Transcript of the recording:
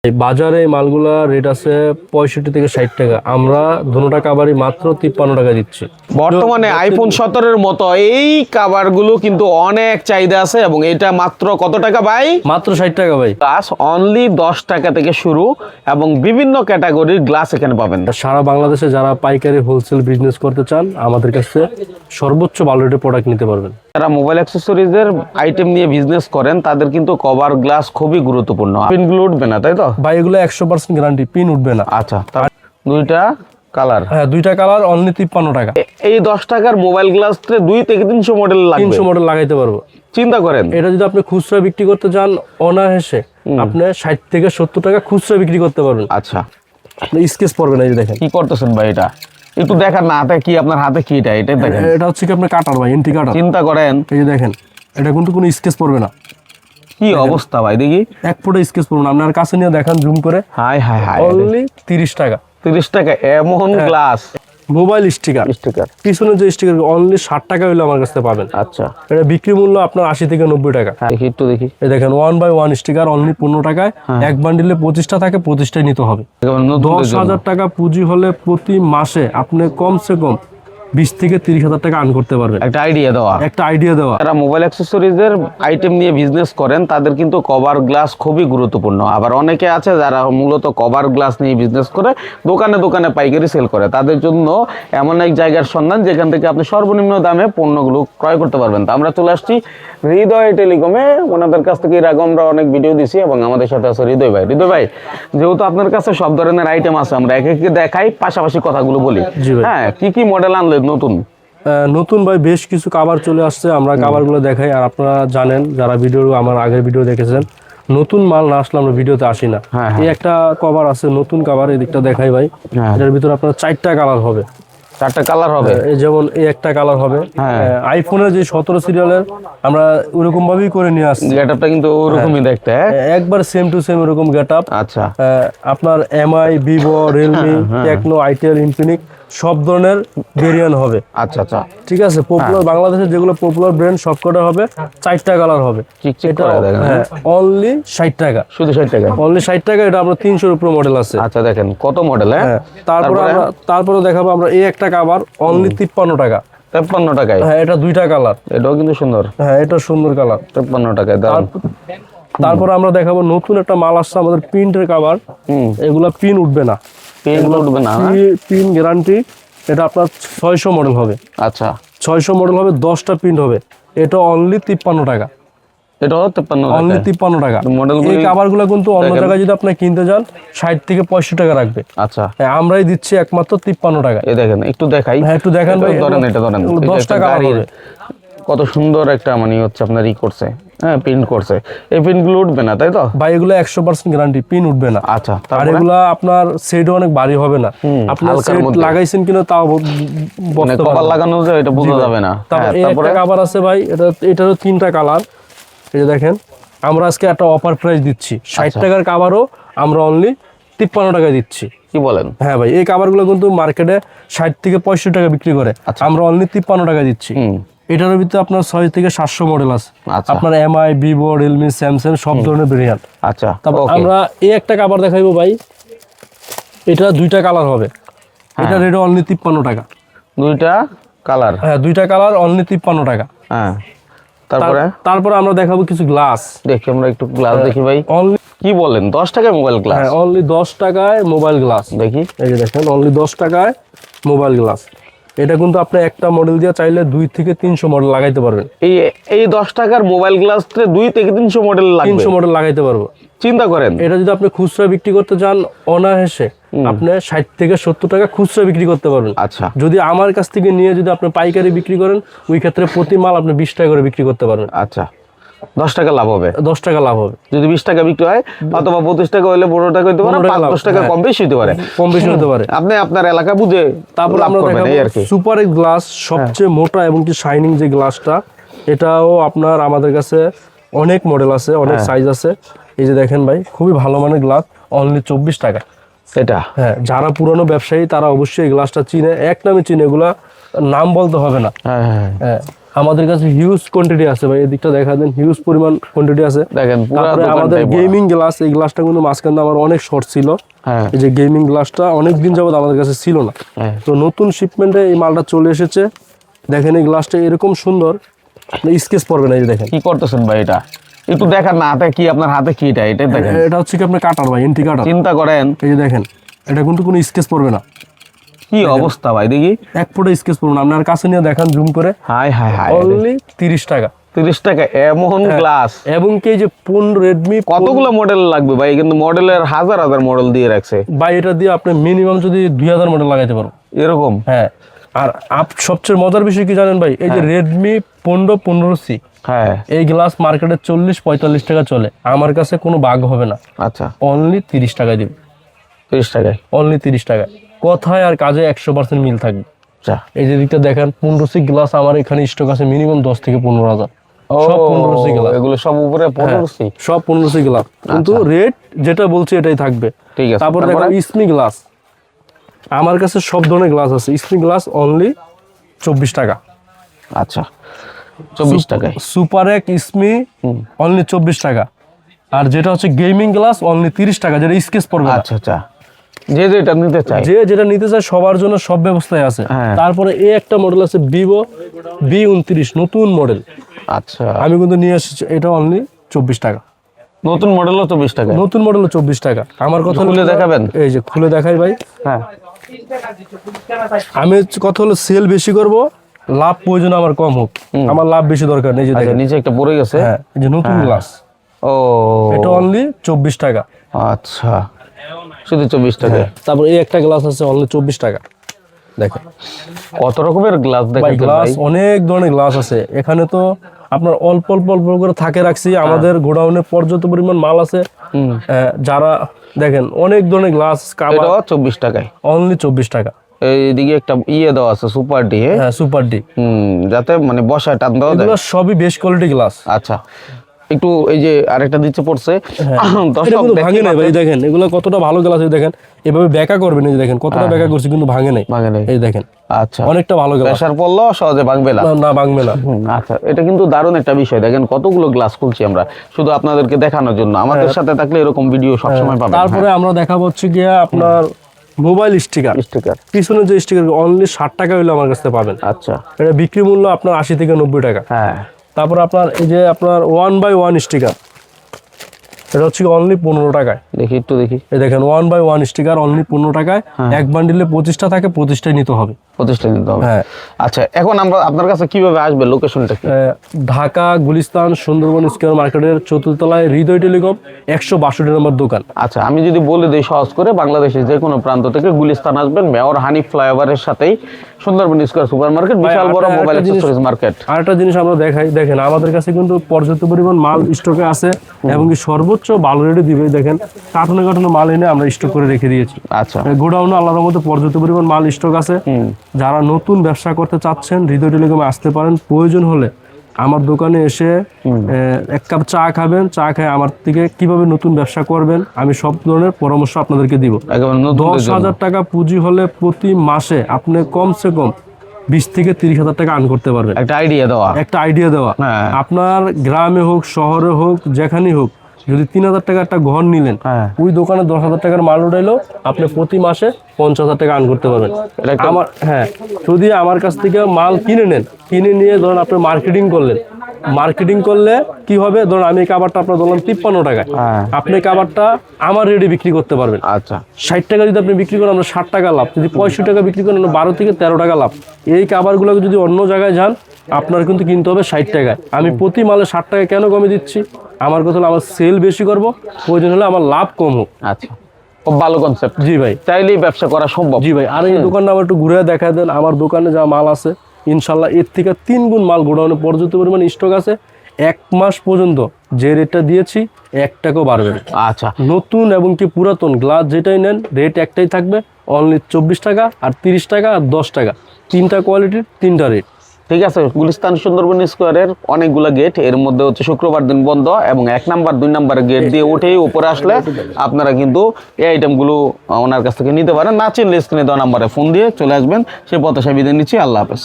এই বাজারে এই মালগুলা রেট আছে 65 থেকে 60 টাকা। আমরা দুটোটা কাভারই মাত্র 53 টাকা দিচ্ছি। বর্তমানে আইফোন 17 এর মতো এই কাভারগুলো কিন্তু অনেক চাহিদা আছে এবং এটা মাত্র কত টাকা ভাই? মাত্র 60 টাকা ভাই। গ্লাস অনলি 10 টাকা থেকে শুরু এবং বিভিন্ন ক্যাটাগরির গ্লাস এখানে পাবেন। সারা বাংলাদেশে যারা পাইকারি হোলসেল বিজনেস করতে চান আমাদের কাছে সর্বোচ্চ ভালো রেটে প্রোডাক্ট নিতে পারবেন। যারা মোবাইল অ্যাক্সেসরিজের আইটেম নিয়ে বিজনেস করেন তাদের কিন্তু কভার গ্লাস খুবই গুরুত্বপূর্ণ। পিনগুলো উঠবে না তাই তো ভাই? এগুলো 100% গ্যারান্টি, পিন উঠবে না। আচ্ছা, দুইটা কালার। হ্যাঁ, দুইটা কালার অনলি 53 টাকা। এই 10 টাকার মোবাইল গ্লাস 2 থেকে 300 মডেল লাগবে। 300 মডেল লাগাইতে পারবো। চিন্তা করেন, এটা যদি আপনি খুচরা বিক্রি করতে চান অনায়াসে আপনি 60 থেকে 70 টাকা খুচরা বিক্রি করতে পারবেন। আচ্ছা, স্কেচ পড়বে না। এই যে দেখেন কি করতেছেন ভাই? এটা একটু দেখার না, হাতে কি, আপনার হাতে কি? এটা দেখেন, এটা হচ্ছে কি আপনার কাটার ভাই, এন্টি কাটার। চিন্তা করেন। এই যে দেখেন, এটা কিন্তু কোনো স্কেচ পড়বে না। কি অবস্থা ভাই, দেখি এক ফোঁটা স্কেচ পড়বে না। আপনার কাছে নিয়ে দেখান জুম করে। হাই হাই হাই, অনলি 30 টাকা। 30 টাকা এমন গ্লাস। মোবাইল স্টিকার পিছনে যে স্টিকার অনলি 60 টাকা হইলে আমার কাছে পাবেন। আচ্ছা, এটা বিক্রি মূল্য আপনার 80 থেকে 90 টাকা। দেখি একটু দেখি। এই দেখেন 1/1 স্টিকার অনলি 15 টাকায়। এক বান্ডিলে 25টা থাকে, 25টাই নিতে হবে। 10,000 টাকা পুঁজি হলে প্রতি মাসে আপনি কমসে কম 20 থেকে 30,000 টাকা আর্ন করতে পারবেন। একটা আইডিয়া দেওয়া। যারা মোবাইল অ্যাক্সেসরিজের আইটেম নিয়ে বিজনেস করেন তাদের কিন্তু কভার গ্লাস খুবই গুরুত্বপূর্ণ। আবার অনেকে আছে যারা মূলত কভার গ্লাস নিয়ে বিজনেস করে দোকানে দোকানে পাইকারি সেল করে। তাদের জন্য এমন এক জায়গার সন্ধান যেখান থেকে আপনি সর্বনিম্ন দামে পণ্যগুলো ক্রয় করতে পারবেন। তো আমরা চলে আসছি হৃদয় টেলিকমে। ওনাদের কাছ থেকে এর আগে আমরা অনেক ভিডিও দিছি এবং আমাদের সাথে আছে হৃদয় ভাই। যেহেতু আপনার কাছে সব ধরনের আইটেম আছে, আমরা একে একে দেখাই, পাশাপাশি কথাগুলো বলি। হ্যাঁ, কি মডেল আনলেন নতুন ভাই? বেশ কিছু কাভার চলে আসছে, আমরা কাভারগুলো দেখাই। আর আপনারা জানেন যারা আমার আগের ভিডিও দেখেছেন, নতুন মাল না আসলে আমরা ভিডিওতে আসি না। এই একটা কভার আছে নতুন কাভার, এই দিকটা দেখাই ভাই। এটার ভিতরে আপনার 4টা কালার হবে। 4টা কালার হবে। যেমন এই একটা কালার হবে। আইফোনের যে 17 সিরিয়ালের আমরা ওরকম ভাবেই করে নিয়ে আসছি। গেটআপটা কিন্তু ওরকমই দেখতে, একবার সেম টু সেম এরকম গেটআপ। আচ্ছা, আপনার Mi, Vivo, Realme, Tecno, itel, Infinix সব ধরনের ভেরিয়েন্ট হবে। আচ্ছা, ঠিক আছে। পপুলার বাংলাদেশের যেগুলো পপুলার ব্র্যান্ড সবকটা হবে। 4টা কালার হবে। এটা অনলি 60 টাকা। শুধু 60 টাকা? অনলি 60 টাকা। এটা আমরা 300 উপরে মডেল আছে। আচ্ছা, দেখেন কত মডেল। তারপরে দেখাবো আমরা এই একটা কাভার অনলি 53 টাকা। 53 টাকায়? হ্যাঁ, এটা দুইটা কালার। এটাও কিন্তু সুন্দর। হ্যাঁ, এটা সুন্দর কালার। 53 টাকায়। তারপর আমরা দেখাবো নতুন একটা মাল আসছে আমাদের, প্রিন্টের কাভার। এগুলা পিন উঠবে না। Pin guarantee. এটা আপনার 600 মডেল হবে। আচ্ছা, 600 মডেল হবে, 10টা প্রিন্ট হবে। এটা অনলি 53 টাকা। এটাও 53 টাকা? অনলি 53 টাকা। এই কাভারগুলো কিন্তু অন্য জায়গায় যদি আপনি কিনতে যান 60 থেকে 65 টাকা রাখবে। আচ্ছা, আমরাই দিচ্ছি একমাত্র 53 টাকা। এই দেখেন, একটু দেখাই। হ্যাঁ, একটু দেখান ভাই। ধরেন, এটা ধরেন, 10টা কাভার হবে। কত সুন্দর একটা হচ্ছে আপনার করছে। হ্যাঁ, প্রিন্ট করছে। এই প্রিন্টগুলো উঠবে না তাই তো ভাই? এগুলো 100% গ্যারান্টি, পিন উঠবে না। আচ্ছা, আর এগুলো আপনার সেটও অনেক ভারী হবে না। আপনার সেট লাগাইছেন কিনা তাও কভার লাগানো যায়, এটা বোঝা যাবে না। তারপরে কাভার আছে ভাই, এটারও 3টা কালার। এই যে দেখেন, আমরা আজকে একটা অফার প্রাইস দিচ্ছি। 60 টাকার কাভারও আমরা অনলি 53 টাকায় দিচ্ছি। কি বলেন? হ্যাঁ ভাই, এই কাভারগুলো কিন্তু মার্কেটে 60 থেকে 65 টাকা বিক্রি করে। আমরা অনলি 53 টাকা দিচ্ছি। এটার ভিতরে আপনার 6 থেকে 700 মডেল আছে। আপনার এমআই, ভিভো, রিয়েলমি, স্যামসাং সব ধরনের ভেরিয়েন্ট। আচ্ছা, তারপর আমরা এই একটা কাভার দেখাইবো ভাই। এটা দুইটা কালার হবে। এটা রেট অনলি 53 টাকা। দুইটা কালার? হ্যাঁ, দুইটা কালার অনলি 53 টাকা। হ্যাঁ, তারপরে আমরা দেখাবো কিছু গ্লাস। দেখি, আমরা একটু গ্লাস দেখি ভাই। অনলি, কি বলেন, 10 টাকায় মোবাইল গ্লাস? হ্যাঁ, অনলি 10 টাকায় মোবাইল গ্লাস। দেখি, এই যে দেখেন, অনলি 10 টাকায় মোবাইল গ্লাস। এটা কিন্তু আপনি একটা মডেল দিয়ে চাইলে 2 থেকে 300 মডেল লাগাইতে পারবেন। এই 10 টাকার মোবাইল গ্লাস 2 থেকে 300 মডেল লাগবে। 300 মডেল লাগাইতে পারবো। চিন্তা করেন, এটা যদি আপনি খুচরা বিক্রি করতে চান অনায়াসে আপনি 60 থেকে 70 টাকা খুচরা বিক্রি করতে পারবেন। আচ্ছা, যদি আমার কাছ থেকে নিয়ে যদি আপনি পাইকারি বিক্রি করেন, ওই ক্ষেত্রে প্রতি মাল আপনি 20 টাকা করে বিক্রি করতে পারবেন। আচ্ছা, 10 টাকা লাভ হবে। 10 টাকা লাভ হবে। যদি 20 টাকা বিক্রি হয়, অথবা 25 টাকা হলে 15 টাকা হতে পারে, 5-10 টাকা কম বেশি হতে পারে। আপনি আপনার এলাকা বুঝে। তারপর আমরা দেখাবো সুপার গ্লাস, সবচেয়ে মোটা এবং কি শাইনিং যে গ্লাসটা। এটাও আপনার আমাদের কাছে অনেক মডেল আছে, অনেক সাইজ আছে। এই যে দেখেন ভাই, খুবই ভালো মানের গ্লাস, অনলি 24 টাকা। এটা হ্যাঁ, যারা পুরানো ব্যবসায়ী তারা অবশ্যই এই গ্লাসটা চিনে, এক নামে চিনে, এগুলা নাম বলতে হবে না। হ্যাঁ, আমাদের কাছে হিউজ কোয়ান্টিটি আছে ভাই, এদিকটা দেখা দেন, হিউজ পরিমাণ কোয়ান্টিটি আছে। দেখেন পুরো তারপরে আমাদের গেমিং গ্লাস, এই গ্লাসটা কিন্তু মাঝখানে আমার অনেক শর্ট ছিল। হ্যাঁ এই যে গেমিং গ্লাসটা অনেক দিন যাবত আমাদের কাছে ছিল না, হ্যাঁ তো নতুন শিপমেন্টে এই মালটা চলে এসেছে। দেখেন এই গ্লাসটা এরকম সুন্দর, স্কেচ পড়বে না। এই যে দেখেন কি করতেছেন ভাই, এটা একটু দেখান না, হাতে কি, আপনার হাতে কি, এটা দেখেন। এটা হচ্ছে কি আপনার কাটার ভাই, এন্টি কাটার। চিন্তা করেন, এই যে দেখেন, এটা কিন্তু কোনো স্কেচ পড়বে না। কি অবস্থা ভাই, দেখি এক ফুটে স্কেচ পড়বে না। আপনার কাছে নিয়ে দেখান জুম করে। হাই হাই হাই, অনলি 30 টাকা। 30 টাকা এমন গ্লাস। এবং কি এই যে রেডমি কতগুলো মডেল লাগবে ভাই, কিন্তু মডেলের হাজার হাজার মডেল দিয়ে রাখছে ভাই। এটা দিয়ে আপনি মিনিমাম যদি 2000 মডেল লাগাইতে পারো এরকম। হ্যাঁ, আর সবচেয়ে মজার বিষয় কি জানেন ভাই, এই যে রেডমি 15C, হ্যাঁ এই গ্লাস মার্কেটে 40-45 টাকা চলে, আমার কাছে কোনো ভাগ হবে না। আচ্ছা, অনলি 30 টাকায় দিব। 30 টাকায়, অনলি 30 টাকায়, কথায় আর কাজে 100% মিল থাকবে। আচ্ছা। এই যে দিকটা দেখেন, 15C গ্লাস আমার এখানে স্টক আছে মিনিমাম 10 থেকে 15 হাজার। সব 15C গ্লাস, এগুলো সব উপরে 15C, সব 15C গ্লাস, কিন্তু রেট যেটা বলছি এটাই থাকবে। ঠিক আছে। তারপরে দেখো ইসমি গ্লাস, আমার কাছে সব ধরনের গ্লাস আছে। ইসমি গ্লাস অনলি 24 টাকা। আচ্ছা, 24 টাকায়। সুপার এক ইসমি অনলি 24 টাকা। আর যেটা হচ্ছে গেমিং গ্লাস অনলি 30 টাকা, যেটা স্কেচ পড়বে না। আচ্ছা আচ্ছা, যে যেটা নিতে চায়, যে যেটা নিতে চায় সবার জন্য সব ব্যবস্থায় আছে। হ্যাঁ। তারপরে এই একটা মডেল আছে ভিভো V29, নতুন মডেল। আচ্ছা, আমি কিন্তু নিয়ে এসেছি, এটা অনলি 24 টাকা। নতুন মডেলও 24 টাকা। নতুন মডেল 24 টাকা। আমার কথা খুলে দেখাবেন? এই যে খুলে দেখাই ভাই। হ্যাঁ, আমি কথা হলো সেল বেশি করব, লাভ প্রয়োজন আমার কম হোক, আমার লাভ বেশি দরকার নেই। যে আচ্ছা, দেখেন নিচে একটা পড়ে গেছে। হ্যাঁ, এই যে নতুন গ্লাস, ও এটা অনলি 24 টাকা। আচ্ছা, শুধু 24 টাকা। তারপর এই একটা গ্লাস আছে অনলি 24 টাকা। দেখেন কত রকমের গ্লাস ভাই, দেখেন গ্লাস ভাই। অনেক ধরনের গ্লাস আছে এখানে। তো আপনার অল্প অল্প অল্প করে থাকে রাখছি, আমাদের গোডাউনে পর্যাপ্ত পরিমাণ মাল আছে। যারা দেখেন অনেক ধরনের গ্লাস, এটাও 24 টাকায়, অনলি 24 টাকা। এইদিকে একটা দেওয়া আছে সুপার ডি। হ্যাঁ, সুপার ডি, যাতে মানে বসায় টান দেওয়া যায়। এগুলো সবই বেস্ট কোয়ালিটি গ্লাস। আচ্ছা, একটু এই যে আরেকটা দিচ্ছে পড়ছে, এটা কিন্তু ভাঙে নাই ভাই। দেখেন এগুলো কতটা ভালো গ্লাস, দেখেন এভাবে ব্যাকা করবেন, এই যে দেখেন কতটা ব্যাকা করছে, কিন্তু ভাঙে নাই। ভাঙে নাই, এই দেখেন আচ্ছা, অনেকটা ভালো গ্লাস। প্রেসার পড়লো সহজে ভাঙবে না। না, ভাঙবে না। আচ্ছা, এটা কিন্তু দারুণ একটা বিষয়। দেখেন কতগুলো গ্লাস খুলছি আমরা শুধু আপনাদেরকে দেখানোর জন্য। আমাদের সাথে থাকলে এরকম ভিডিও সবসময় পাবেন। তারপরে আমরা দেখাবো হচ্ছে গিয়ে আপনার মোবাইল স্টিকার। স্টিকার, পিছনে যে স্টিকার অনলি 60 টাকা হইলে আমার কাছে পাবেন। আচ্ছা, এটা বিক্রি মূল্য আপনার 80 থেকে 90 টাকা। হ্যাঁ। তারপর আপনার এই যে আপনার 1x1 স্টিকার, এটা হচ্ছে অনলি 15 টাকায়। দেখি একটু দেখি, এই দেখেন 1x1 স্টিকার অনলি 15 টাকায়। এক বান্ডিলে 25টা থাকে, 25টাই নিতে হবে। 25টা নিতে হবে। হ্যাঁ। আচ্ছা, এখন আমরা আপনার কাছে কিভাবে আসবে, লোকেশনটা কি? ঢাকা গুলিস্তান সুন্দরবন স্কয়ার মার্কেটের 4th তলায় হৃদয় টেলিকম 162 নম্বর দোকান। আচ্ছা, আমি যদি বলে দিই সহজ করে, বাংলাদেশের যে কোনো প্রান্ত থেকে গুলিস্তান আসবেন, মেয়র হানিফ ফ্লাইওভারের সাথেই সুন্দরবন স্কয়ার সুপার মার্কেট, বিশাল বড় মোবাইল অ্যাকসেসরিজ মার্কেট। আরেকটা জিনিস আমরা দেখাই, দেখেন আমাদের কাছে কিন্তু পর্যাপ্ত পরিমাণ মাল স্টকে আছে, এবং কি সর্বোচ্চ ভালো রেটে দিবে। দেখেন কার্টুনে কার্টুনে মাল এনে আমরা স্টক করে রেখে দিয়েছি। আচ্ছা, গোডাউনে আল্লাহর মধ্যে পর্যাপ্ত পরিমাণ মাল স্টক আছে। যারা নতুন ব্যবসা করতে চাচ্ছেন হৃদয় টেলিকমে আসতে পারেন। প্রয়োজন হলে আমার দোকানে এসে এক কাপ চা খাবেন, চা খেয়ে আমার থেকে কিভাবে নতুন ব্যবসা করবেন আমি সব ধরনের পরামর্শ আপনাদেরকে দিব। 10,000 টাকা পুঁজি হলে প্রতি মাসে আপনি কমসে কম 20 থেকে 30,000 টাকা আর্ন করতে পারবেন। একটা আইডিয়া দেওয়া। হ্যাঁ। আপনার গ্রামে হোক শহরে হোক যেখানেই হোক, যদি 3,000 টাকা একটা ঘর নিলেন, ওই দোকানে 10,000 টাকার মাল উঠাইলো, আপনি প্রতি মাসে 50,000 টাকা আর্ন করতে পারবেন। যদি আমার কাছ থেকে মাল কিনে নেন, কিনে নিয়ে ধরুন আপনি মার্কেটিং করলে কি হবে, ধরুন আমি এই কাবারটা আপনার ধরলাম 53 টাকায়, আপনি কাবারটা আমার রেটে বিক্রি করতে পারবেন। আচ্ছা, 60 টাকা যদি আপনি বিক্রি করেন, আমরা 60 টাকা লাভ। যদি 65 টাকা বিক্রি করেন, 12 থেকে 13 টাকা লাভ। এই কাবারগুলোকে যদি অন্য জায়গায় যান, আপনার কিন্তু কিনতে হবে 60 টাকায়। আমি প্রতি মালে 60 টাকা কেন কমে দিচ্ছি? আমার কথা হলো আমার সেল বেশি করব, প্রয়োজন হলে আমার লাভ কম হোক। আচ্ছা, খুব ভালো কনসেপ্ট। জি ভাই, চাইলেই ব্যবসা করা সম্ভব। জি ভাই। আর এই দোকানটা আমার একটু ঘুরে দেখা দেন। আমার দোকানে যা মাল আছে ইনশাল্লাহ এর থেকে 3 গুণ মাল গোডাউনে পর্যাপ্ত পরিমাণ স্টক আছে। 1 মাস পর্যন্ত যে রেটটা দিয়েছি 1 টাকাও বাড়বে না। আচ্ছা, নতুন এবং কি পুরাতন গ্লাস যেটাই নেন রেট একটাই থাকবে, অনলি 24 টাকা, আর 30 টাকা, আর 10 টাকা। 3টা কোয়ালিটির 3টা রেট। ঠিক আছে। গুলিস্তান সুন্দরবন স্কয়ারের অনেকগুলো গেট, এর মধ্যে হচ্ছে শুক্রবার দিন বন্ধ, এবং 1 নাম্বার 2 নাম্বারের গেট দিয়ে উঠেই উপরে আসলে আপনারা কিন্তু এই আইটেমগুলো ওনার কাছ থেকে নিতে পারেন। না চিনলে স্ক্রিনে দেওয়া নাম্বারে ফোন দিয়ে চলে আসবেন। সেই পথে বিদায় নিচ্ছি। আল্লাহ হাফেজ।